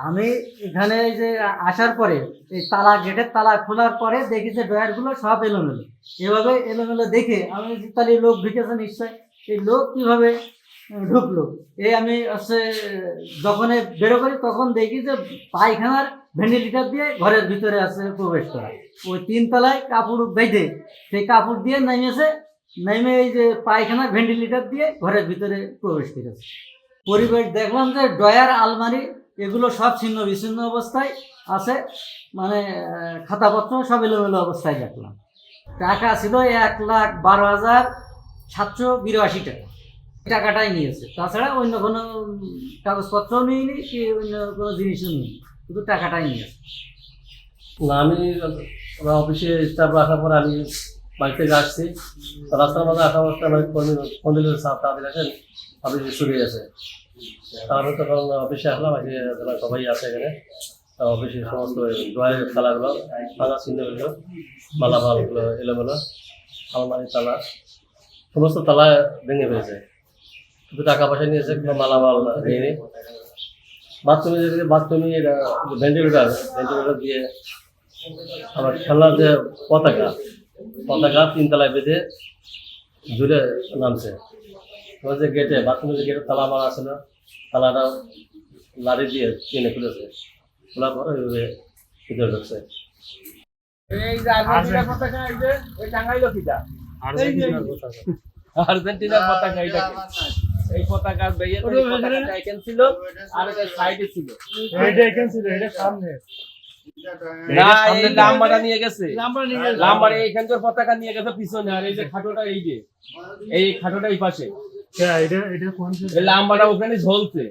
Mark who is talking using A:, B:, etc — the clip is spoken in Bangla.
A: আমি এখানে এই যে আসার পরে এই তালা গেটের তালা খোলার পরে দেখি যে ড্রয়ারগুলো সব এলোমেলো। এভাবে এলোমেলো দেখে আমি তাহলে লোক ঢুকেছে নিশ্চয়, এই লোক কিভাবে ঢুকলো। এই আমি হচ্ছে যখন বেরো করি তখন দেখি যে পায়খানার ভেন্টিলেটর দিয়ে ঘরের ভিতরে আছে প্রবেশ করা। ওই 3 তলায় কাপড় বেঁধে সেই কাপড় দিয়ে নেমেছে, নেমে এই যে পায়খানার ভেন্টিলেটর দিয়ে ঘরের ভিতরে প্রবেশ করেছে। পরিবেশ দেখলাম যে ড্রয়ার আলমারি এগুলো সব ছিন্ন বিচ্ছিন্ন অবস্থায় আছে, মানে খাতাপত্র সব এলোমেলো অবস্থায় দেখলাম। টাকা ছিল 1,12,782 টাকা। টাকাটাই নিয়েছে, তাছাড়া অন্য কোনো কাগজপত্রও নিইনি কি অন্য কোনো জিনিসও নিইনি, শুধু টাকাটাই নিয়েছে।
B: না, আমি অফিসে স্টাফ রাখার পর আমি বাড়ি থেকে আসছি, রাস্তার মধ্যে আসা অবস্থায় আমার কর্মীদের সাপ তাদের আসেন অফিসে চলে গেছে। আমি তখন অফিসে আসলাম, সবাই আছে এখানে। অফিসের সমস্ত ড্রয়ারের তালাগুলো ভাঙা ছিন্নগুলো, মালামালগুলো এলোমেলো, আলমারির তালা সমস্ত তালা ভেঙে ফেলেছে। কিন্তু টাকা পয়সা নিয়েছে, কোনো মালামাল নেই। বাথরুমে ভেন্টিলেটর দিয়ে আমার খেলনার যে পতাকা 3 তলায় বেঁধে জুড়ে নামছে। যে গেটে বাথরুমের যে গেটের তালা মারা ছিল, তালাটা লাড়ি দিয়ে টেনে খুলেছে, খোলার পরে ওইভাবে ভিতরে ঢুকছে।
C: এই যে আর্জেন্টিনার পতাকা, এই যে এই টাঙ্গাইলো কিটা আর্জেন্টিনার পতাকা, এই পতাকা পতাকাটা এখানে ছিল আর এটা সাইডে ছিল,
D: এইটা এখানে ছিল, এটা সামনে
C: না এই লাম্বাটা নিয়ে গেছে, লাম্বারে এইখানকার পতাকা নিয়ে গেছে পিছনে, আর এই যে খাটোটা এই যে এই খাটোটা এই পাশে,
D: এটা কোন
C: এই লাম্বাটা ওখানে ঝলছে।